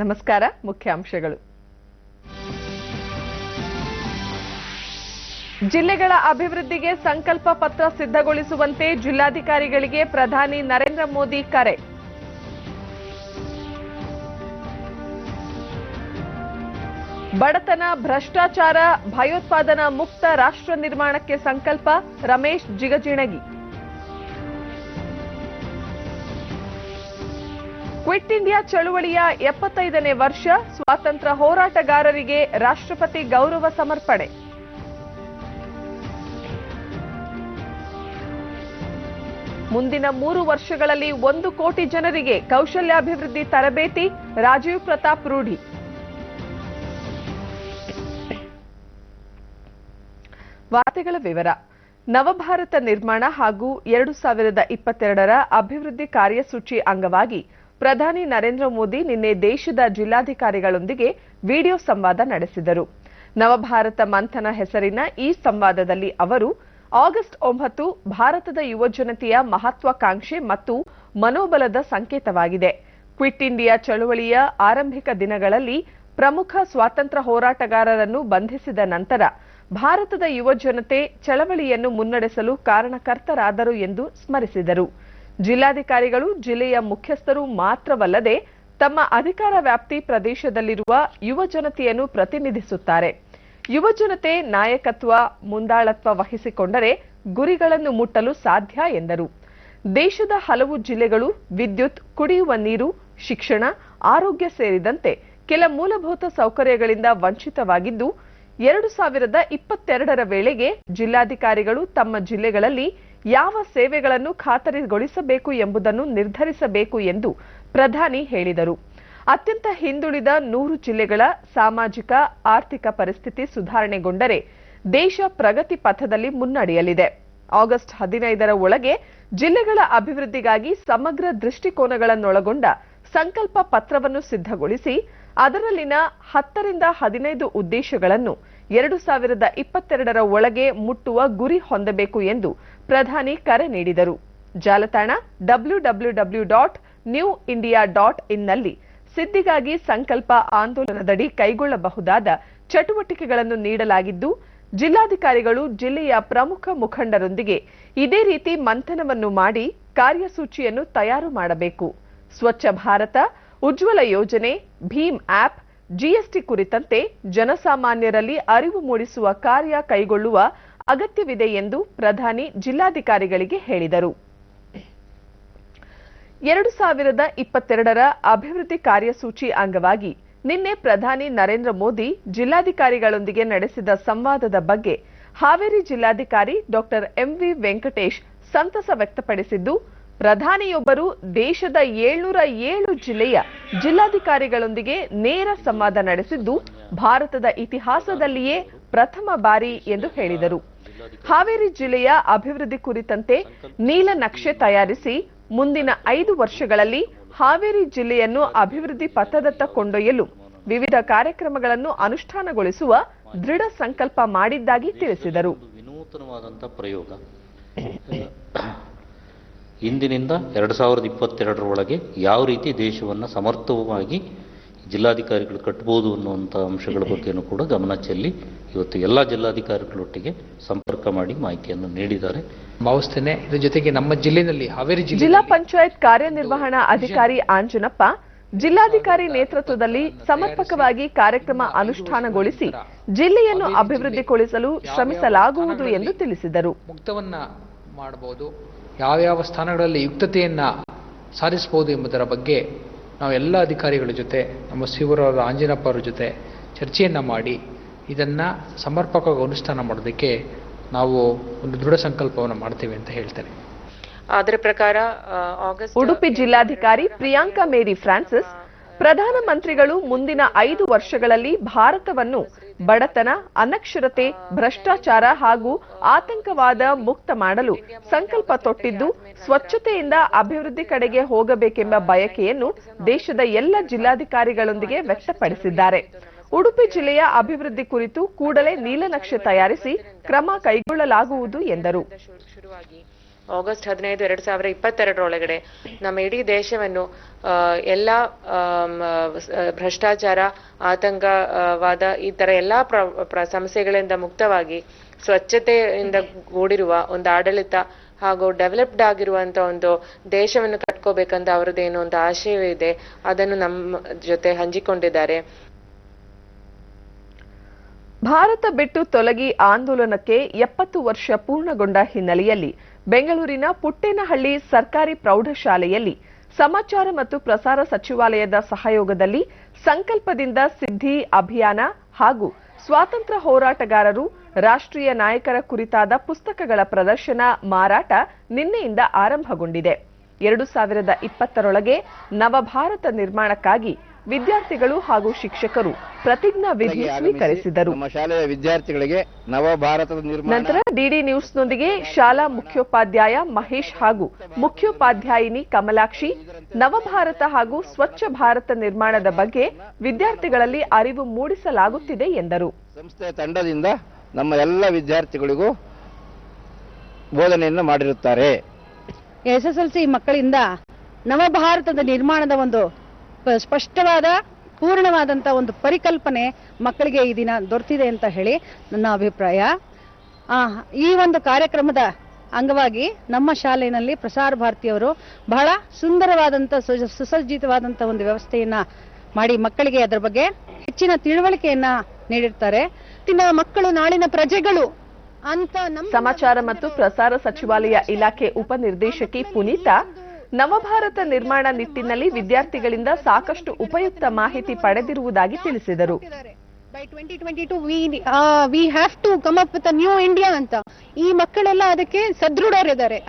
ನಮಸ್ಕಾರ. ಮುಖ್ಯಾಂಶಗಳು. ಜಿಲ್ಲೆಗಳ ಅಭಿವೃದ್ಧಿಗೆ ಸಂಕಲ್ಪ ಪತ್ರ ಸಿದ್ಧಗೊಳಿಸುವಂತೆ ಜಿಲ್ಲಾಧಿಕಾರಿಗಳಿಗೆ ಪ್ರಧಾನಿ ನರೇಂದ್ರ ಮೋದಿ ಕರೆ. ಬಡತನ, ಭ್ರಷ್ಟಾಚಾರ, ಭಯೋತ್ಪಾದನಾ ಮುಕ್ತ ರಾಷ್ಟ್ರ ನಿರ್ಮಾಣಕ್ಕೆ ಸಂಕಲ್ಪ ರಮೇಶ್ ಜಿಗಜಿಣಗಿ. ಕ್ವಿಟ್ ಇಂಡಿಯಾ ಚಳುವಳಿಯ 75ನೇ ವರ್ಷ, ಸ್ವಾತಂತ್ರ್ಯ ಹೋರಾಟಗಾರರಿಗೆ ರಾಷ್ಟ್ರಪತಿ ಗೌರವ ಸಮರ್ಪಣೆ. ಮುಂದಿನ 3 ವರ್ಷಗಳಲ್ಲಿ 1 ಕೋಟಿ ಜನರಿಗೆ ಕೌಶಲ್ಯಾಭಿವೃದ್ಧಿ ತರಬೇತಿ, ರಾಜೀವ್ ಪ್ರತಾಪ್ ರೂಢಿ. ವಾರ್ತೆಗಳ ವಿವರ. ನವಭಾರತ ನಿರ್ಮಾಣ ಹಾಗೂ 2022ರ ಅಭಿವೃದ್ಧಿ ಕಾರ್ಯಸೂಚಿ ಅಂಗವಾಗಿ ಪ್ರಧಾನಿ ನರೇಂದ್ರ ಮೋದಿ ನಿನ್ನೆ ದೇಶದ ಜಿಲ್ಲಾಧಿಕಾರಿಗಳೊಂದಿಗೆ ವಿಡಿಯೋ ಸಂವಾದ ನಡೆಸಿದರು. ನವಭಾರತ ಮಂಥನ ಹೆಸರಿನ ಈ ಸಂವಾದದಲ್ಲಿ ಅವರು ಆಗಸ್ಟ್ 9 ಭಾರತದ ಯುವಜನತೆಯ ಮಹತ್ವಾಕಾಂಕ್ಷೆ ಮತ್ತು ಮನೋಬಲದ ಸಂಕೇತವಾಗಿದೆ. ಕ್ವಿಟ್ ಇಂಡಿಯಾ ಚಳುವಳಿಯ ಆರಂಭಿಕ ದಿನಗಳಲ್ಲಿ ಪ್ರಮುಖ ಸ್ವಾತಂತ್ರ್ಯ ಹೋರಾಟಗಾರರನ್ನು ಬಂಧಿಸಿದ ನಂತರ ಭಾರತದ ಯುವಜನತೆ ಚಳವಳಿಯನ್ನು ಮುನ್ನಡೆಸಲು ಕಾರಣಕರ್ತರಾದರು ಎಂದು ಸ್ಮರಿಸಿದರು. ಜಿಲ್ಲಾಧಿಕಾರಿಗಳು ಜಿಲ್ಲೆಯ ಮುಖ್ಯಸ್ಥರು ಮಾತ್ರವಲ್ಲದೆ ತಮ್ಮ ಅಧಿಕಾರ ವ್ಯಾಪ್ತಿ ಪ್ರದೇಶದಲ್ಲಿರುವ ಯುವಜನತೆಯನ್ನು ಪ್ರತಿನಿಧಿಸುತ್ತಾರೆ. ಯುವಜನತೆ ನಾಯಕತ್ವ, ಮುಂದಾಳತ್ವ ವಹಿಸಿಕೊಂಡರೆ ಗುರಿಗಳನ್ನು ಮುಟ್ಟಲು ಸಾಧ್ಯ ಎಂದರು. ದೇಶದ ಹಲವು ಜಿಲ್ಲೆಗಳು ವಿದ್ಯುತ್, ಕುಡಿಯುವ ನೀರು, ಶಿಕ್ಷಣ, ಆರೋಗ್ಯ ಸೇರಿದಂತೆ ಕೆಲ ಮೂಲಭೂತ ಸೌಕರ್ಯಗಳಿಂದ ವಂಚಿತವಾಗಿದ್ದು 2022ರ ವೇಳೆಗೆ ಜಿಲ್ಲಾಧಿಕಾರಿಗಳು ತಮ್ಮ ಜಿಲ್ಲೆಗಳಲ್ಲಿ ಯಾವ ಸೇವೆಗಳನ್ನು ಖಾತರಿಗೊಳಿಸಬೇಕು ಎಂಬುದನ್ನು ನಿರ್ಧರಿಸಬೇಕು ಎಂದು ಪ್ರಧಾನಿ ಹೇಳಿದರು. ಅತ್ಯಂತ ಹಿಂದುಳಿದ 100 ಜಿಲ್ಲೆಗಳ ಸಾಮಾಜಿಕ ಆರ್ಥಿಕ ಪರಿಸ್ಥಿತಿ ಸುಧಾರಣೆಗೊಂಡರೆ ದೇಶ ಪ್ರಗತಿ ಪಥದಲ್ಲಿ ಮುನ್ನಡೆಯಲಿದೆ. ಆಗಸ್ಟ್ 15ರ ಒಳಗೆ ಜಿಲ್ಲೆಗಳ ಅಭಿವೃದ್ಧಿಗಾಗಿ ಸಮಗ್ರ ದೃಷ್ಟಿಕೋನಗಳನ್ನೊಳಗೊಂಡ ಸಂಕಲ್ಪ ಪತ್ರವನ್ನು ಸಿದ್ಧಗೊಳಿಸಿ ಅದರಲ್ಲಿನ 10 ರಿಂದ 15 ಉದ್ದೇಶಗಳನ್ನು 2022ರ ಒಳಗೆ ಮುಟ್ಟುವ ಗುರಿ ಹೊಂದಬೇಕು ಎಂದು ಪ್ರಧಾನಿ ಕರೆ ನೀಡಿದರು. ಜಾಲತಾಣ www.newindia.in ನಲ್ಲಿ ಸಿದ್ಧಿಗಾಗಿ ಸಂಕಲ್ಪ ಆಂದೋಲನದಡಿ ಕೈಗೊಳ್ಳಬಹುದಾದ ಚಟುವಟಿಕೆಗಳನ್ನು ನೀಡಲಾಗಿದ್ದು, ಜಿಲ್ಲಾಧಿಕಾರಿಗಳು ಜಿಲ್ಲೆಯ ಪ್ರಮುಖ ಮುಖಂಡರೊಂದಿಗೆ ಇದೇ ರೀತಿ ಮಂಥನವನ್ನು ಮಾಡಿ ಕಾರ್ಯಸೂಚಿಯನ್ನು ತಯಾರು ಮಾಡಬೇಕು. ಸ್ವಚ್ಛ ಭಾರತ, ಉಜ್ವಲ ಯೋಜನೆ, ಭೀಮ್ ಆಪ್, ಜಿಎಸ್ಟಿ ಕುರಿತಂತೆ ಜನಸಾಮಾನ್ಯರಲ್ಲಿ ಅರಿವು ಮೂಡಿಸುವ ಕಾರ್ಯ ಕೈಗೊಳ್ಳುವ ಅಗತ್ಯವಿದೆ ಎಂದು ಪ್ರಧಾನಿ ಜಿಲ್ಲಾಧಿಕಾರಿಗಳಿಗೆ ಹೇಳಿದರು. 2022ರ ಅಭಿವೃದ್ಧಿ ಕಾರ್ಯಸೂಚಿ ಅಂಗವಾಗಿ ನಿನ್ನೆ ಪ್ರಧಾನಿ ನರೇಂದ್ರ ಮೋದಿ ಜಿಲ್ಲಾಧಿಕಾರಿಗಳೊಂದಿಗೆ ನಡೆಸಿದ ಸಂವಾದದ ಬಗ್ಗೆ ಹಾವೇರಿ ಜಿಲ್ಲಾಧಿಕಾರಿ ಡಾ. ಎಂವಿ ವೆಂಕಟೇಶ್ ಸಂತಸ ವ್ಯಕ್ತಪಡಿಸಿದ್ದು, ಪ್ರಧಾನಿಯೊಬ್ಬರು ದೇಶದ 707 ಜಿಲ್ಲೆಯ ಜಿಲ್ಲಾಧಿಕಾರಿಗಳೊಂದಿಗೆ ನೇರ ಸಂವಾದ ನಡೆಸಿದ್ದು ಭಾರತದ ಇತಿಹಾಸದಲ್ಲಿಯೇ ಪ್ರಥಮ ಬಾರಿ ಎಂದು ಹೇಳಿದರು. ಹಾವೇರಿ ಜಿಲ್ಲೆಯ ಅಭಿವೃದ್ಧಿ ಕುರಿತಂತೆ ನೀಲನಕ್ಷೆ ತಯಾರಿಸಿ ಮುಂದಿನ 5 ವರ್ಷಗಳಲ್ಲಿ ಹಾವೇರಿ ಜಿಲ್ಲೆಯನ್ನು ಅಭಿವೃದ್ಧಿ ಪಥದತ್ತ ಕೊಂಡೊಯ್ಯಲು ವಿವಿಧ ಕಾರ್ಯಕ್ರಮಗಳನ್ನು ಅನುಷ್ಠಾನಗೊಳಿಸುವ ದೃಢ ಸಂಕಲ್ಪ ಮಾಡಿದ್ದಾಗಿ ತಿಳಿಸಿದರು. ವಿನೂತನವಾದಂತಹ ಪ್ರಯೋಗ ಇಂದಿನಿಂದ 2022ರ ಒಳಗೆ ಯಾವ ರೀತಿ ದೇಶವನ್ನು ಸಮರ್ಥವಾಗಿ ಜಿಲ್ಲಾಧಿಕಾರಿಗಳು ಕಟ್ಟಬಹುದು ಅನ್ನುವಂಥ ಅಂಶಗಳ ಬಗ್ಗೆನೂ ಕೂಡ ಗಮನ ಚೆಲ್ಲಿ ಇವತ್ತು ಎಲ್ಲ ಜಿಲ್ಲಾಧಿಕಾರಿಗಳೊಟ್ಟಿಗೆ ಸಂಪರ್ಕ ಮಾಡಿ ಮಾಹಿತಿಯನ್ನು ನೀಡಿದ್ದಾರೆ. ಭಾವಿಸ್ತೇನೆ. ಇದರ ಜೊತೆಗೆ ನಮ್ಮ ಜಿಲ್ಲೆಯಲ್ಲಿ ಹಾವೇರಿ ಜಿಲ್ಲಾ ಪಂಚಾಯತ್ ಕಾರ್ಯನಿರ್ವಹಣಾ ಅಧಿಕಾರಿ ಆಂಜನಪ್ಪ ಜಿಲ್ಲಾಧಿಕಾರಿ ನೇತೃತ್ವದಲ್ಲಿ ಸಮರ್ಪಕವಾಗಿ ಕಾರ್ಯಕ್ರಮ ಅನುಷ್ಠಾನಗೊಳಿಸಿ ಜಿಲ್ಲೆಯನ್ನು ಅಭಿವೃದ್ಧಿಗೊಳಿಸಲು ಶ್ರಮಿಸಲಾಗುವುದು ಎಂದು ತಿಳಿಸಿದರು. ಮುಕ್ತವನ್ನ ಮಾಡಬಹುದು, ಯಾವ ಸ್ಥಾನಗಳಲ್ಲಿ ಯುಕ್ತತೆಯನ್ನ ಸಾಧಿಸಬಹುದು ಎಂಬುದರ ಬಗ್ಗೆ ನಾವು ಎಲ್ಲ ಅಧಿಕಾರಿಗಳ ಜೊತೆ, ನಮ್ಮ ಸಿವರಾದ ಆಂಜನಪ್ಪ ಅವರ ಜೊತೆ ಚರ್ಚೆಯನ್ನ ಮಾಡಿ ಇದನ್ನ ಸಮರ್ಪಕವಾಗಿ ಅನುಷ್ಠಾನ ಮಾಡೋದಕ್ಕೆ ನಾವು ಒಂದು ದೃಢ ಸಂಕಲ್ಪವನ್ನು ಮಾಡ್ತೇವೆ ಅಂತ ಹೇಳ್ತೇನೆ. ಅದರ ಪ್ರಕಾರ ಉಡುಪಿ ಜಿಲ್ಲಾಧಿಕಾರಿ ಪ್ರಿಯಾಂಕಾ ಮೇರಿ ಫ್ರಾನ್ಸಿಸ್ ಪ್ರಧಾನಮಂತ್ರಿಗಳು ಮುಂದಿನ 5 ವರ್ಷಗಳಲ್ಲಿ ಭಾರತವನ್ನು ಬಡತನ, ಅನಕ್ಷರತೆ, ಭ್ರಷ್ಟಾಚಾರ ಹಾಗೂ ಆತಂಕವಾದ ಮುಕ್ತ ಮಾಡಲು ಸಂಕಲ್ಪ ತೊಟ್ಟಿದ್ದು ಸ್ವಚ್ಛತೆಯಿಂದ ಅಭಿವೃದ್ಧಿ ಕಡೆಗೆ ಹೋಗಬೇಕೆಂಬ ಬಯಕೆಯನ್ನು ದೇಶದ ಎಲ್ಲ ಜಿಲ್ಲಾಧಿಕಾರಿಗಳೊಂದಿಗೆ ವ್ಯಕ್ತಪಡಿಸಿದ್ದಾರೆ. ಉಡುಪಿ ಜಿಲ್ಲೆಯ ಅಭಿವೃದ್ಧಿ ಕುರಿತು ಕೂಡಲೇ ನೀಲನಕ್ಷೆ ತಯಾರಿಸಿ ಕ್ರಮ ಕೈಗೊಳ್ಳಲಾಗುವುದು ಎಂದರು. ಆಗಸ್ಟ್ 15, 2022 ಒಳಗಡೆ ನಮ್ಮ ಇಡೀ ದೇಶವನ್ನು ಎಲ್ಲ ಭ್ರಷ್ಟಾಚಾರ, ಆತಂಕವಾದ ಈ ತರ ಎಲ್ಲಾ ಸಮಸ್ಯೆಗಳಿಂದ ಮುಕ್ತವಾಗಿ ಸ್ವಚ್ಛತೆಯಿಂದ ಕೂಡಿರುವ ಒಂದು ಆಡಳಿತ ಹಾಗೂ ಡೆವಲಪ್ಡ್ ಆಗಿರುವಂತ ಒಂದು ದೇಶವನ್ನು ಕಟ್ಕೋಬೇಕಂತ ಅವರದ್ದೇನೋ ಒಂದು ಆಶಯವಿದೆ. ಅದನ್ನು ನಮ್ಮ ಜೊತೆ ಹಂಚಿಕೊಂಡಿದ್ದಾರೆ. ಭಾರತ ಬಿಟ್ಟು ತೊಲಗಿ ಆಂದೋಲನಕ್ಕೆ 70 ವರ್ಷ ಪೂರ್ಣಗೊಂಡ ಹಿನ್ನೆಲೆಯಲ್ಲಿ ಬೆಂಗಳೂರಿನ ಪುಟ್ಟೇನಹಳ್ಳಿ ಸರ್ಕಾರಿ ಪ್ರೌಢಶಾಲೆಯಲ್ಲಿ ಸಮಾಚಾರ ಮತ್ತು ಪ್ರಸಾರ ಸಚಿವಾಲಯದ ಸಹಯೋಗದಲ್ಲಿ ಸಂಕಲ್ಪದಿಂದ ಸಿದ್ಧಿ ಅಭಿಯಾನ ಹಾಗೂ ಸ್ವಾತಂತ್ರ್ಯ ಹೋರಾಟಗಾರರು, ರಾಷ್ಟ್ರೀಯ ನಾಯಕರ ಕುರಿತಾದ ಪುಸ್ತಕಗಳ ಪ್ರದರ್ಶನ ಮಾರಾಟ ನಿನ್ನೆಯಿಂದ ಆರಂಭಗೊಂಡಿದೆ. 2020ರೊಳಗೆ ನವಭಾರತ ನಿರ್ಮಾಣಕ್ಕಾಗಿ ವಿದ್ಯಾರ್ಥಿಗಳು ಹಾಗೂ ಶಿಕ್ಷಕರು ಪ್ರತಿಜ್ಞಾ ವಿಧಿ ಸ್ವೀಕರಿಸಿದರು. ಶಾಲೆಯ ವಿದ್ಯಾರ್ಥಿಗಳಿಗೆ ನವಭಾರತದ ನಿರ್ಮಾಣ ನಂತರ ಡಿಡಿ ನ್ಯೂಸ್ನೊಂದಿಗೆ ಶಾಲಾ ಮುಖ್ಯೋಪಾಧ್ಯಾಯ ಮಹೇಶ್ ಹಾಗೂ ಮುಖ್ಯೋಪಾಧ್ಯಾಯಿನಿ ಕಮಲಾಕ್ಷಿ ನವಭಾರತ ಹಾಗೂ ಸ್ವಚ್ಛ ಭಾರತ ನಿರ್ಮಾಣದ ಬಗ್ಗೆ ವಿದ್ಯಾರ್ಥಿಗಳಲ್ಲಿ ಅರಿವು ಮೂಡಿಸಲಾಗುತ್ತಿದೆ ಎಂದರು. ಸಂಸ್ಥೆಯ ತಂಡದಿಂದ ನಮ್ಮ ಎಲ್ಲ ವಿದ್ಯಾರ್ಥಿಗಳಿಗೂ ಬೋಧನೆಯನ್ನು ಮಾಡಿರುತ್ತಾರೆ. ಎಸ್ಎಸ್ಎಲ್ಸಿ ಮಕ್ಕಳಿಂದ ನವಭಾರತದ ನಿರ್ಮಾಣದ ಒಂದು ಸ್ಪಷ್ಟವಾದ ಪೂರ್ಣವಾದಂಥ ಒಂದು ಪರಿಕಲ್ಪನೆ ಮಕ್ಕಳಿಗೆ ಈ ದಿನ ದೊರೆತಿದೆ ಅಂತ ಹೇಳಿ ನನ್ನ ಅಭಿಪ್ರಾಯ. ಈ ಒಂದು ಕಾರ್ಯಕ್ರಮದ ಅಂಗವಾಗಿ ನಮ್ಮ ಶಾಲೆಯಲ್ಲಿ ಪ್ರಸಾರ ಭಾರತಿಯವರು ಬಹಳ ಸುಂದರವಾದಂಥ ಸುಸಜ್ಜಿತವಾದಂಥ ಒಂದು ವ್ಯವಸ್ಥೆಯನ್ನ ಮಾಡಿ ಮಕ್ಕಳಿಗೆ ಅದರ ಬಗ್ಗೆ ಹೆಚ್ಚಿನ ತಿಳುವಳಿಕೆಯನ್ನ ನೀಡಿರ್ತಾರೆ. ಮಕ್ಕಳು ನಾಳಿನ ಪ್ರಜೆಗಳು ಅಂತ ಸಮಾಚಾರ ಮತ್ತು ಪ್ರಸಾರ ಸಚಿವಾಲಯ ಇಲಾಖೆ ಉಪನಿರ್ದೇಶಕಿ ಪುನೀತಾ ನವಭಾರತ ನಿರ್ಮಾಣ ನಿಟ್ಟಿನಲ್ಲಿ ವಿದ್ಯಾರ್ಥಿಗಳಿಂದ ಸಾಕಷ್ಟು ಉಪಯುಕ್ತ ಮಾಹಿತಿ ಪಡೆದಿರುವುದಾಗಿ ತಿಳಿಸಿದರು. By 2022 we have to come up with a new India ಅಂತ ಈ ಮಕ್ಕಳೆಲ್ಲ ಅದಕ್ಕೆ ಸದೃಢರಿದ್ದಾರೆ.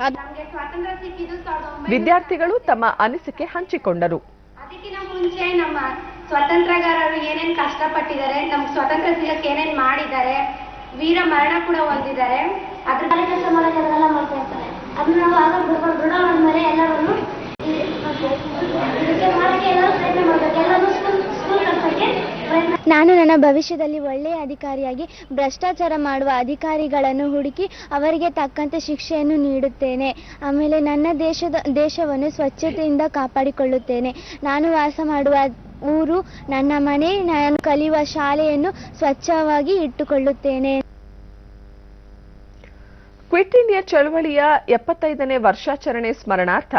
ವಿದ್ಯಾರ್ಥಿಗಳು ತಮ್ಮ ಅನಿಸಿಕೆ ಹಂಚಿಕೊಂಡರು. ಅದಕ್ಕಿಂತ ಮುಂಚೆ ನಮ್ಮ ಸ್ವಾತಂತ್ರ್ಯಗಾರರು ಏನೇನ್ ಕಷ್ಟಪಟ್ಟಿದ್ದಾರೆ, ನಮ್ಗೆ ಸ್ವಾತಂತ್ರ್ಯ ಸಿಗಕ್ಕೆ ಏನೇನ್ ಮಾಡಿದ್ದಾರೆ, ವೀರ ಮರಣ ಕೂಡ ಹೊಂದಿದ್ದಾರೆ. ಅದ್ರ ಕೆಲಸ ಮಾಡೋದೆಲ್ಲ ಮಾಡ್ತಾ ಇರ್ತಾರೆ. ಅದನ್ನ ನಾವು ಆಗ ದೃಢ ಮಾಡಿದ್ಮೇಲೆ ಎಲ್ಲರನ್ನು ಇದಕ್ಕೆ ಮಾಡಕ್ಕೆ ಎಲ್ಲರೂ ಪ್ರಯತ್ನ ಮಾಡಬೇಕು. ಎಲ್ಲರೂ ಸ್ಕೂಲ್ ಕಳ್ಸಕ್ಕೆ ನಾನು ನನ್ನ ಭವಿಷ್ಯದಲ್ಲಿ ಒಳ್ಳೆಯ ಅಧಿಕಾರಿಯಾಗಿ ಭ್ರಷ್ಟಾಚಾರ ಮಾಡುವ ಅಧಿಕಾರಿಗಳನ್ನು ಹುಡುಕಿ ಅವರಿಗೆ ತಕ್ಕಂತೆ ಶಿಕ್ಷೆಯನ್ನು ನೀಡುತ್ತೇನೆ. ಆಮೇಲೆ ನನ್ನ ದೇಶವನ್ನು ಸ್ವಚ್ಛತೆಯಿಂದ ಕಾಪಾಡಿಕೊಳ್ಳುತ್ತೇನೆ. ನಾನು ವಾಸ ಮಾಡುವ ಊರು, ನನ್ನ ಮನೆ, ನಾನು ಕಲಿಯುವ ಶಾಲೆಯನ್ನು ಸ್ವಚ್ಛವಾಗಿ ಇಟ್ಟುಕೊಳ್ಳುತ್ತೇನೆ. ಕ್ವಿಟ್ ಇಂಡಿಯಾ ಚಳವಳಿಯ 75ನೇ ವರ್ಷಾಚರಣೆ ಸ್ಮರಣಾರ್ಥ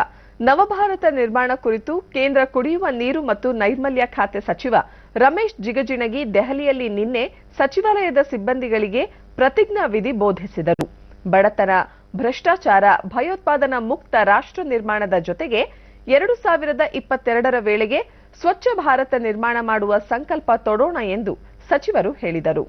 ನವಭಾರತ ನಿರ್ಮಾಣ ಕುರಿತು ಕೇಂದ್ರ ಕುಡಿಯುವ ನೀರು ಮತ್ತು ನೈರ್ಮಲ್ಯ ಖಾತೆ ಸಚಿವ ರಮೇಶ್ ಜಿಗಜಿಣಗಿ ದೆಹಲಿಯಲ್ಲಿ ನಿನ್ನೆ ಸಚಿವಾಲಯದ ಸಿಬ್ಬಂದಿಗಳಿಗೆ ಪ್ರತಿಜ್ಞಾ ವಿಧಿ ಬೋಧಿಸಿದರು. ಬಡತನ, ಭ್ರಷ್ಟಾಚಾರ, ಭಯೋತ್ಪಾದನಾ ಮುಕ್ತ ರಾಷ್ಟ್ರ ನಿರ್ಮಾಣದ ಜೊತೆಗೆ 2022ರ ವೇಳೆಗೆ ಸ್ವಚ್ಛ ಭಾರತ ನಿರ್ಮಾಣ ಮಾಡುವ ಸಂಕಲ್ಪ ತೊಡೋಣ ಎಂದು ಸಚಿವರು ಹೇಳಿದರು.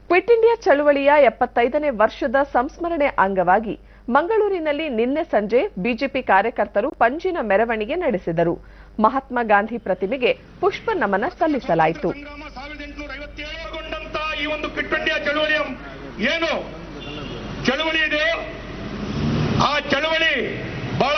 ಕ್ವಿಟ್ ಇಂಡಿಯಾ ಚಳವಳಿಯ 75ನೇ ವರ್ಷದ ಸಂಸ್ಮರಣೆ ಅಂಗವಾಗಿ ಮಂಗಳೂರಿನಲ್ಲಿ ನಿನ್ನೆ ಸಂಜೆ ಬಿಜೆಪಿ ಕಾರ್ಯಕರ್ತರು ಪಂಜಿನ ಮೆರವಣಿಗೆ ನಡೆಸಿದರು. ಮಹಾತ್ಮ ಗಾಂಧಿ ಪ್ರತಿಮೆಗೆ ಪುಷ್ಪ ನಮನ ಸಲ್ಲಿಸಲಾಯಿತು. 1857 ಈ ಒಂದು ಕ್ವಿಟ್ ಇಂಡಿಯಾ ಚಳವಳಿಯ ಏನು ಚಳವಳಿ ಇದೆ, ಆ ಚಳವಳಿ ಬಹಳ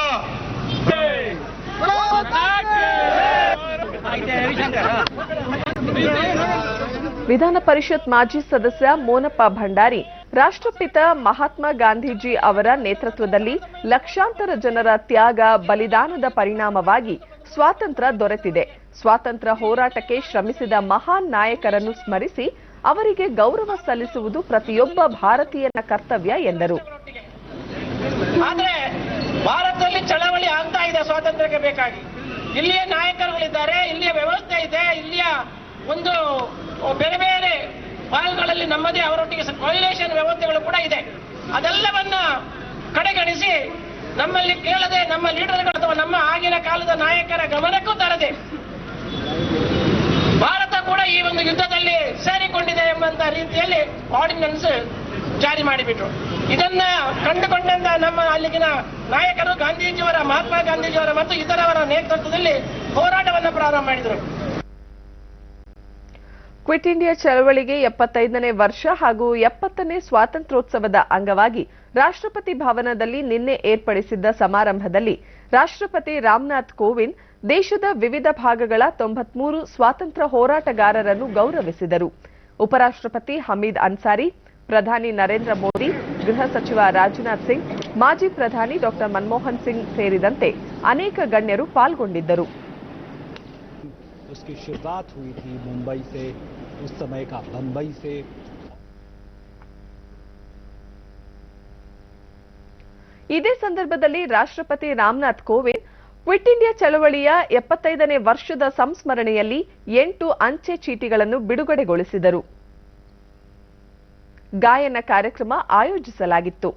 ವಿಧಾನ ಪರಿಷತ್ ಮಾಜಿ ಸದಸ್ಯ ಮೋನಪ್ಪ ಭಂಡಾರಿ ರಾಷ್ಟ್ರಪಿತ ಮಹಾತ್ಮ ಗಾಂಧೀಜಿ ಅವರ ನೇತೃತ್ವದಲ್ಲಿ ಲಕ್ಷಾಂತರ ಜನರ ತ್ಯಾಗ, ಬಲಿದಾನದ ಪರಿಣಾಮವಾಗಿ ಸ್ವಾತಂತ್ರ್ಯ ದೊರೆತಿದೆ. ಸ್ವಾತಂತ್ರ್ಯ ಹೋರಾಟಕ್ಕೆ ಶ್ರಮಿಸಿದ ಮಹಾನ್ ನಾಯಕರನ್ನು ಸ್ಮರಿಸಿ ಅವರಿಗೆ ಗೌರವ ಸಲ್ಲಿಸುವುದು ಪ್ರತಿಯೊಬ್ಬ ಭಾರತೀಯನ ಕರ್ತವ್ಯ ಎಂದರು. ಆದ್ರೆ ಭಾರತದಲ್ಲಿ ಚಳವಳಿ ಆಗ್ತಾ ಇದೆ ಸ್ವಾತಂತ್ರ್ಯಕ್ಕೆ ಬೇಕಾಗಿ. ಇಲ್ಲಿಯ ನಾಯಕರುಗಳಿದ್ದಾರೆ, ಇಲ್ಲಿಯ ವ್ಯವಸ್ಥೆ ಇದೆ, ಇಲ್ಲಿಯ ಒಂದು ಬೇರೆ ಬೇರೆ ಭಾಗಗಳಲ್ಲಿ ನಮ್ಮದೇ ಅವರೊಟ್ಟಿಗೆ ಕೋಲಿನೇಷನ್ ವ್ಯವಸ್ಥೆಗಳು ಕೂಡ ಇದೆ. ಅದೆಲ್ಲವನ್ನ ಕಡೆಗಣಿಸಿ ನಮ್ಮಲ್ಲಿ ಕೇಳದೆ ನಮ್ಮ ಲೀಡರ್ಗಳು ಅಥವಾ ನಮ್ಮ ಆಗಿನ ಕಾಲದ ನಾಯಕರ ಗಮನಕ್ಕೂ ತರದೆ ಭಾರತ ಕೂಡ ಈ ಒಂದು ಯುದ್ಧದಲ್ಲಿ ಸೇರಿಕೊಂಡಿದೆ ಎಂಬಂತ ರೀತಿಯಲ್ಲಿ ಆರ್ಡಿನೆನ್ಸ್ ಜಾರಿ ಮಾಡಿಬಿಟ್ರು. ಇದನ್ನ ಕಂಡುಕೊಂಡಂತ ನಮ್ಮ ಅಲ್ಲಿಗಿನ ನಾಯಕರು ಗಾಂಧೀಜಿಯವರ, ಮಹಾತ್ಮ ಗಾಂಧೀಜಿಯವರ ಮತ್ತು ಇತರವರ ನೇತೃತ್ವದಲ್ಲಿ ಹೋರಾಟವನ್ನು ಪ್ರಾರಂಭ ಮಾಡಿದರು. ಕ್ವಿಟ್ ಇಂಡಿಯಾ ಚಳವಳಿಗೆ 75ನೇ ವರ್ಷ ಹಾಗೂ 70ನೇ ಸ್ವಾತಂತ್ರ್ಯೋತ್ಸವದ ಅಂಗವಾಗಿ ರಾಷ್ಟ್ರಪತಿ ಭವನದಲ್ಲಿ ನಿನ್ನೆ ಏರ್ಪಡಿಸಿದ್ದ ಸಮಾರಂಭದಲ್ಲಿ ರಾಷ್ಟ್ರಪತಿ ರಾಮನಾಥ್ ಕೋವಿಂದ್ ದೇಶದ ವಿವಿಧ ಭಾಗಗಳ 93 ಸ್ವಾತಂತ್ರ್ಯ ಹೋರಾಟಗಾರರನ್ನು ಗೌರವಿಸಿದರು. ಉಪರಾಷ್ಟ್ರಪತಿ ಹಮೀದ್ ಅನ್ಸಾರಿ, ಪ್ರಧಾನಿ ನರೇಂದ್ರ ಮೋದಿ, ಗೃಹ ಸಚಿವ ರಾಜನಾಥ್ ಸಿಂಗ್, ಮಾಜಿ ಪ್ರಧಾನಿ ಡಾಕ್ಟರ್ ಮನಮೋಹನ್ ಸಿಂಗ್ ಸೇರಿದಂತೆ ಅನೇಕ ಗಣ್ಯರು ಪಾಲ್ಗೊಂಡಿದ್ದರು. उसकी शुरुआत हुई थी मुंबई से, उस समय का बंबई से. ಇದೇ ಸಂದರ್ಭದಲ್ಲಿ ರಾಷ್ಟ್ರಪತಿ ರಾಮನಾಥ್ ಕೋವಿಂದ್ ಕ್ವಿಟ್ ಇಂಡಿಯಾ ಚಳವಳಿಯ 75ನೇ ವರ್ಷದ ಸಂಸ್ಮರಣೆಯಲ್ಲಿ 8 ಅಂಚೆ ಚೀಟಿಗಳನ್ನು ಬಿಡುಗಡೆಗೊಳಿಸಿದರು. ಗಾಯನ ಕಾರ್ಯಕ್ರಮ ಆಯೋಜಿಸಲಾಗಿತ್ತು.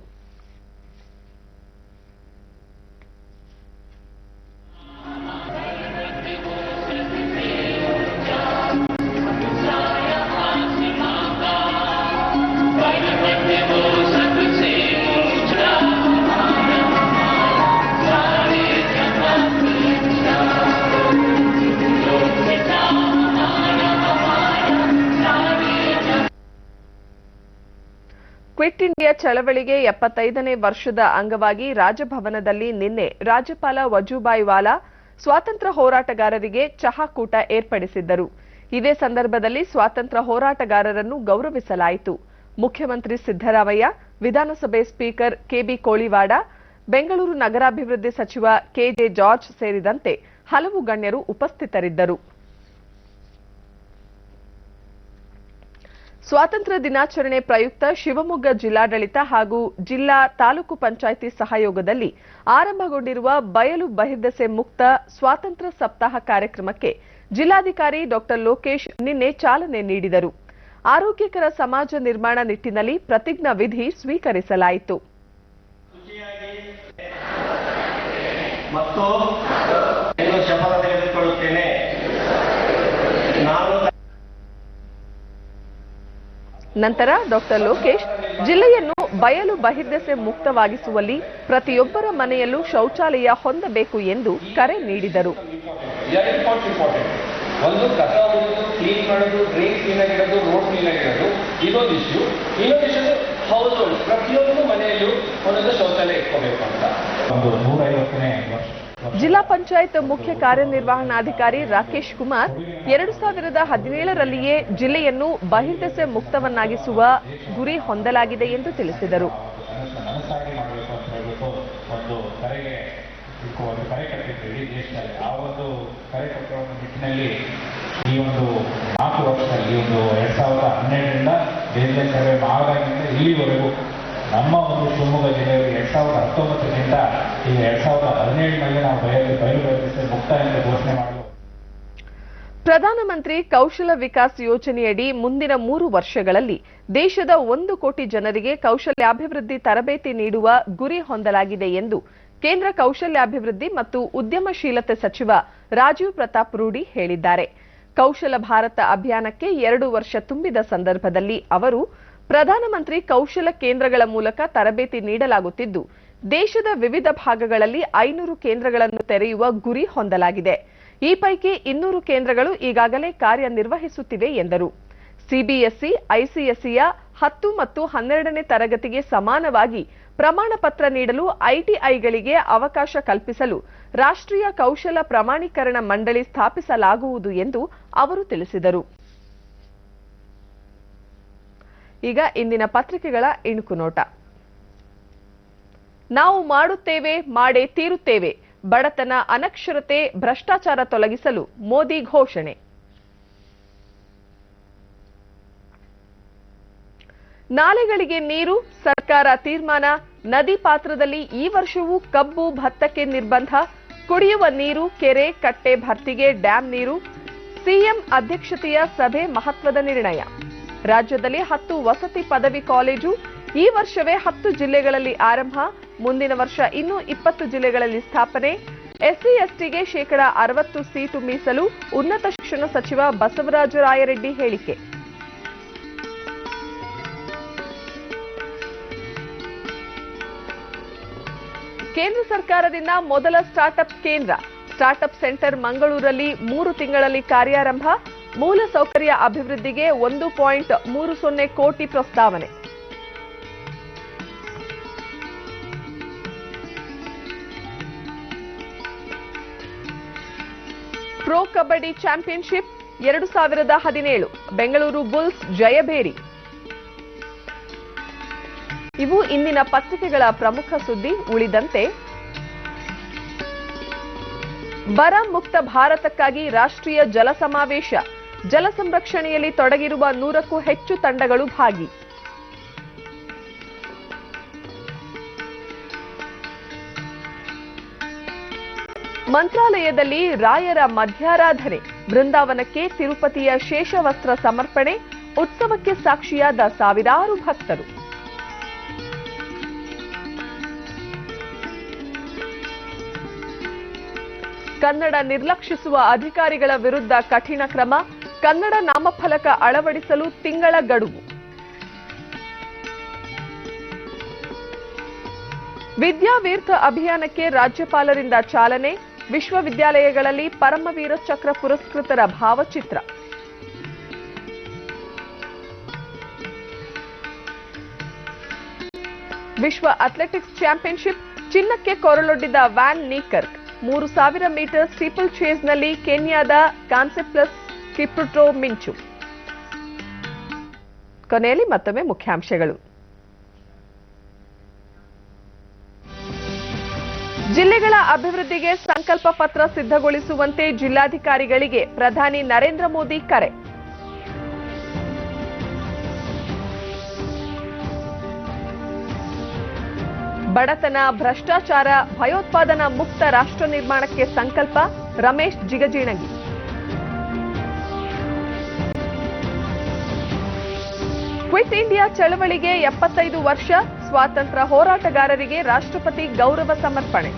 ಕ್ವಿಟ್ ಇಂಡಿಯಾ ಚಳವಳಿಗೆ 75ನೇ ವರ್ಷದ ಅಂಗವಾಗಿ ರಾಜಭವನದಲ್ಲಿ ನಿನ್ನೆ ರಾಜ್ಯಪಾಲ ವಜೂಭಾಯಿ ವಾಲಾ ಸ್ವಾತಂತ್ರ್ಯ ಹೋರಾಟಗಾರರಿಗೆ ಚಹಾ ಕೂಟ ಏರ್ಪಡಿಸಿದ್ದರು. ಇದೇ ಸಂದರ್ಭದಲ್ಲಿ ಸ್ವಾತಂತ್ರ್ಯ ಹೋರಾಟಗಾರರನ್ನು ಗೌರವಿಸಲಾಯಿತು. ಮುಖ್ಯಮಂತ್ರಿ ಸಿದ್ದರಾಮಯ್ಯ, ವಿಧಾನಸಭೆ ಸ್ಪೀಕರ್ ಕೆಬಿ ಕೋಳಿವಾಡ, ಬೆಂಗಳೂರು ನಗರಾಭಿವೃದ್ಧಿ ಸಚಿವ ಕೆಜೆ ಜಾರ್ಜ್ ಸೇರಿದಂತೆ ಹಲವು ಗಣ್ಯರು ಉಪಸ್ಥಿತರಿದ್ದರು. ಸ್ವಾತಂತ್ರ್ಯ ದಿನಾಚರಣೆ ಪ್ರಯುಕ್ತ ಶಿವಮೊಗ್ಗ ಜಿಲ್ಲಾಡಳಿತ ಹಾಗೂ ಜಿಲ್ಲಾ ತಾಲೂಕು ಪಂಚಾಯಿತಿ ಸಹಯೋಗದಲ್ಲಿ ಆರಂಭಗೊಂಡಿರುವ ಬಯಲು ಬಹಿರ್ದೆಸೆ ಮುಕ್ತ ಸ್ವಾತಂತ್ರ್ಯ ಸಪ್ತಾಹ ಕಾರ್ಯಕ್ರಮಕ್ಕೆ ಜಿಲ್ಲಾಧಿಕಾರಿ ಡಾಕ್ಟರ್ ಲೋಕೇಶ್ ನಿನ್ನೆ ಚಾಲನೆ ನೀಡಿದರು. ಆರೋಗ್ಯಕರ ಸಮಾಜ ನಿರ್ಮಾಣ ನಿಟ್ಟಿನಲ್ಲಿ ಪ್ರತಿಜ್ಞಾ ವಿಧಿ ಸ್ವೀಕರಿಸಲಾಯಿತು. ನಂತರ ಡಾಕ್ಟರ್ ಲೋಕೇಶ್ ಜಿಲ್ಲೆಯನ್ನು ಬಯಲು ಬಹಿರ್ದೆಸೆ ಮುಕ್ತವಾಗಿಸುವಲ್ಲಿ ಪ್ರತಿಯೊಬ್ಬರ ಮನೆಯಲ್ಲೂ ಶೌಚಾಲಯ ಹೊಂದಬೇಕು ಎಂದು ಕರೆ ನೀಡಿದರು. ಒಂದು ಕಸ ಹೊಡೆದು ಕ್ಲೀನ್ ಮಾಡೋದು, ಡ್ರೈನ್ ಕ್ಲೀನ್ ಆಗಿರೋದು, ರೋಡ್ ಕ್ಲೀನ್ ಆಗಿರೋದು ಇದೊಂದು ಇಶ್ಯೂ. ಇನ್ನೊಂದು ಇಶ್ಯೂ ಹೌಸ್ ಹೋಲ್ಡ್, ಪ್ರತಿಯೊಂದು ಮನೆಯಲ್ಲೂ ಒಂದೊಂದು ಶೌಚಾಲಯ ಇಟ್ಕೋಬೇಕು ಅಂತ ಒಂದು 150ನೇ ವರ್ಷ. ಜಿಲ್ಲಾ ಪಂಚಾಯತ್ ಮುಖ್ಯ ಕಾರ್ಯನಿರ್ವಹಣಾಧಿಕಾರಿ ರಾಕೇಶ್ ಕುಮಾರ್ 2017ರಲ್ಲಿಯೇ ಜಿಲ್ಲೆಯನ್ನು ಬಹಿರ್ದೆಸೆ ಮುಕ್ತವನ್ನಾಗಿಸುವ ಗುರಿ ಹೊಂದಲಾಗಿದೆ ಎಂದು ತಿಳಿಸಿದರು. ಒಂದು ಕರೆ ಕಟ್ಟಿದ್ದೀವಿ ದೇಶದಲ್ಲಿ. ಆ ಒಂದು ಕರೆ ಕಟ್ಟುವ ನಿಟ್ಟಿನಲ್ಲಿ ಈ ಒಂದು 4 ವರ್ಷದಲ್ಲಿ, ಈ ಒಂದು 2012ರಿಂದ ದೇಶದ ಸರ್ವೆ ಮಾಡಿದಾಗಿಂದ ಇಲ್ಲಿವರೆಗೂ ನಮ್ಮ ಒಂದು ಶಿವಮೊಗ್ಗ ಜಿಲ್ಲೆಯಲ್ಲಿ 2019ರಿಂದ ಈಗ 2017ನಲ್ಲಿ ನಾವು ಬಯಲು ಬಹಿರ್ದೆಸೆ ಮುಕ್ತ ಎಂದು ಘೋಷಣೆ ಮಾಡಲು. ಪ್ರಧಾನಮಂತ್ರಿ ಕೌಶಲ ವಿಕಾಸ್ ಯೋಜನೆಯಡಿ ಮುಂದಿನ 3 ವರ್ಷಗಳಲ್ಲಿ ದೇಶದ 1 ಕೋಟಿ ಜನರಿಗೆ ಕೌಶಲ್ಯಾಭಿವೃದ್ಧಿ ತರಬೇತಿ ನೀಡುವ ಗುರಿ ಹೊಂದಲಾಗಿದೆ ಎಂದು ಕೇಂದ್ರ ಕೌಶಲ್ಯಾಭಿವೃದ್ಧಿ ಮತ್ತು ಉದ್ಯಮಶೀಲತೆ ಸಚಿವ ರಾಜೀವ್ ಪ್ರತಾಪ್ ರೂಢಿ ಹೇಳಿದ್ದಾರೆ. ಕೌಶಲ ಭಾರತ ಅಭಿಯಾನಕ್ಕೆ 2 ವರ್ಷ ತುಂಬಿದ ಸಂದರ್ಭದಲ್ಲಿ ಅವರು ಪ್ರಧಾನಮಂತ್ರಿ ಕೌಶಲ ಕೇಂದ್ರಗಳ ಮೂಲಕ ತರಬೇತಿ ನೀಡಲಾಗುತ್ತಿದ್ದು, ದೇಶದ ವಿವಿಧ ಭಾಗಗಳಲ್ಲಿ 500 ಕೇಂದ್ರಗಳನ್ನು ತೆರೆಯುವ ಗುರಿ ಹೊಂದಲಾಗಿದೆ. ಈ ಪೈಕಿ 200 ಕೇಂದ್ರಗಳು ಈಗಾಗಲೇ ಕಾರ್ಯನಿರ್ವಹಿಸುತ್ತಿವೆ ಎಂದರು. ಸಿಬಿಎಸ್ಇ, ಐಸಿಎಸ್ಇಯ 10 ಮತ್ತು 12ನೇ ತರಗತಿಗೆ ಸಮಾನವಾಗಿ ಪ್ರಮಾಣ ಪತ್ರ ನೀಡಲು ಐಟಿಐಗಳಿಗೆ ಅವಕಾಶ ಕಲ್ಪಿಸಲು ರಾಷ್ಟ್ರೀಯ ಕೌಶಲ ಪ್ರಮಾಣೀಕರಣ ಮಂಡಳಿ ಸ್ಥಾಪಿಸಲಾಗುವುದು ಎಂದು ಅವರು ತಿಳಿಸಿದರು. ಈಗ ಇಂದಿನ ಪತ್ರಿಕೆಗಳ ಇಣುಕು ನೋಟ. ನಾವು ಮಾಡುತ್ತೇವೆ, ಮಾಡೇ ತೀರುತ್ತೇವೆ. ಬಡತನ, ಅನಕ್ಷರತೆ, ಭ್ರಷ್ಟಾಚಾರ ತೊಲಗಿಸಲು ಮೋದಿ ಘೋಷಣೆ. ನಾಲೆಗಳಿಗೆ ನೀರು, ಸರ್ಕಾರ ತೀರ್ಮಾನ. ನದಿ ಪಾತ್ರದಲ್ಲಿ ಈ ವರ್ಷವೂ ಕಬ್ಬು, ಭತ್ತಕ್ಕೆ ನಿರ್ಬಂಧ. ಕುಡಿಯುವ ನೀರು, ಕೆರೆ, ಕಟ್ಟೆ ಭರ್ತಿಗೆ ಡ್ಯಾಂ ನೀರು. ಸಿಎಂ ಅಧ್ಯಕ್ಷತೆಯ ಸಭೆ ಮಹತ್ವದ ನಿರ್ಣಯ. ರಾಜ್ಯದಲ್ಲಿ 10 ವಸತಿ ಪದವಿ ಕಾಲೇಜು ಈ ವರ್ಷವೇ 10 ಜಿಲ್ಲೆಗಳಲ್ಲಿ ಆರಂಭ. ಮುಂದಿನ ವರ್ಷ ಇನ್ನೂ 20 ಜಿಲ್ಲೆಗಳಲ್ಲಿ ಸ್ಥಾಪನೆ. ಎಸ್ಸಿ ಎಸ್ಟಿಗೆ ಶೇಕಡಾ 60 ಸೀಟು ಮೀಸಲು. ಉನ್ನತ ಶಿಕ್ಷಣ ಸಚಿವ ಬಸವರಾಜ ರಾಯರೆಡ್ಡಿ ಹೇಳಿಕೆ. ಕೇಂದ್ರ ಸರ್ಕಾರದಿಂದ ಮೊದಲ ಸ್ಟಾರ್ಟ್ಅಪ್ ಕೇಂದ್ರ. ಸ್ಟಾರ್ಟ್ಅಪ್ ಸೆಂಟರ್ ಮಂಗಳೂರಲ್ಲಿ 3 ತಿಂಗಳಲ್ಲಿ ಕಾರ್ಯಾರಂಭ. ಮೂಲ ಸೌಕರ್ಯ ಅಭಿವೃದ್ಧಿಗೆ 1.30 ಕೋಟಿ ಪ್ರಸ್ತಾವನೆ. Pro kabaddi championship 2017 Bengaluru Bulls ಜಯಭೇರಿ. ಇವು ಇಂದಿನ ಪತ್ರಿಕೆಗಳ ಪ್ರಮುಖ ಸುದ್ದಿ. ಉಳಿದಂತೆ ಬರ ಮುಕ್ತ ಭಾರತಕ್ಕಾಗಿ ರಾಷ್ಟ್ರೀಯ ಜಲ ಸಮಾವೇಶ, ಜಲ ಸಂರಕ್ಷಣೆಯಲ್ಲಿ ತೊಡಗಿರುವ 100ಕ್ಕೂ ಹೆಚ್ಚು ತಂಡಗಳು ಭಾಗಿ. ಮಂತ್ರಾಲಯದಲ್ಲಿ ರಾಯರ ಮಧ್ಯಾರಾಧನೆ, ಬೃಂದಾವನಕ್ಕೆ ತಿರುಪತಿಯ ಶೇಷವಸ್ತ್ರ ಸಮರ್ಪಣೆ, ಉತ್ಸವಕ್ಕೆ ಸಾಕ್ಷಿಯಾದ ಸಾವಿರಾರು ಭಕ್ತರು. ಕನ್ನಡ ನಿರ್ಲಕ್ಷಿಸುವ ಅಧಿಕಾರಿಗಳ ವಿರುದ್ಧ ಕಠಿಣ ಕ್ರಮ, ಕನ್ನಡ ನಾಮಫಲಕ ಅಳವಡಿಸಲು ತಿಂಗಳ ಗಡುವು. ವಿದ್ಯಾವೀರ್ಥ ಅಭಿಯಾನಕ್ಕೆ ರಾಜ್ಯಪಾಲರಿಂದ ಚಾಲನೆ, ವಿಶ್ವವಿದ್ಯಾಲಯಗಳಲ್ಲಿ ಪರಮವೀರ ಚಕ್ರ ಪುರಸ್ಕೃತರ ಭಾವಚಿತ್ರ. ವಿಶ್ವ ಅಥ್ಲೆಟಿಕ್ಸ್ ಚಾಂಪಿಯನ್ಶಿಪ್, ಚಿನ್ನಕ್ಕೆ ಕೊರಳೊಡ್ಡಿದ ವ್ಯಾನ್ ನೀಕರ್ಕ್. 3000 ಮೀಟರ್ ಸ್ಟೀಪಲ್ ಚೇಸ್ನಲ್ಲಿ ಕೆನ್ಯಾದ ಕಾನ್ಸೆಪ್ಲಸ್ ಕಿಪ್ರುಟೋ ಮಿಂಚು. ಕೊನೆಯಲ್ಲಿ ಮತ್ತೊಮ್ಮೆ ಮುಖ್ಯಾಂಶಗಳು. ಜಿಲ್ಲೆಗಳ ಅಭಿವೃದ್ಧಿಗೆ ಸಂಕಲ್ಪ ಪತ್ರ ಸಿದ್ಧಗೊಳಿಸುವಂತೆ ಜಿಲ್ಲಾಧಿಕಾರಿಗಳಿಗೆ ಪ್ರಧಾನಿ ನರೇಂದ್ರ ಮೋದಿ ಕರೆ. ಬಡತನ, ಭ್ರಷ್ಟಾಚಾರ, ಭಯೋತ್ಪಾದನಾ ಮುಕ್ತ ರಾಷ್ಟ್ರ ನಿರ್ಮಾಣಕ್ಕೆ ಸಂಕಲ್ಪ, ರಮೇಶ್ ಜಿಗಜಿಣಗಿ. ಕ್ವಿಟ್ ಇಂಡಿಯಾ ಚಳವಳಿಗೆ 75 ವರ್ಷ, ಸ್ವಾತಂತ್ರ್ಯ ಹೋರಾಟಗಾರರಿಗೆ ರಾಷ್ಟ್ರಪತಿ ಗೌರವ ಸಮರ್ಪಣೆ.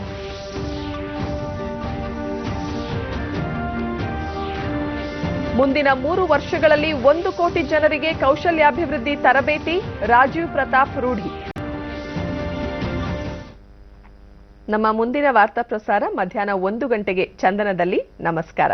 ಮುಂದಿನ 3 ವರ್ಷಗಳಲ್ಲಿ 1 ಕೋಟಿ ಜನರಿಗೆ ಕೌಶಲ್ಯಾಭಿವೃದ್ಧಿ ತರಬೇತಿ, ರಾಜೀವ್ ಪ್ರತಾಪ್ ರೂಢಿ. ನಮ್ಮ ಮುಂದಿನ ವಾರ್ತಾ ಪ್ರಸಾರ ಮಧ್ಯಾಹ್ನ 1 ಗಂಟೆಗೆ ಚಂದನದಲ್ಲಿ. ನಮಸ್ಕಾರ.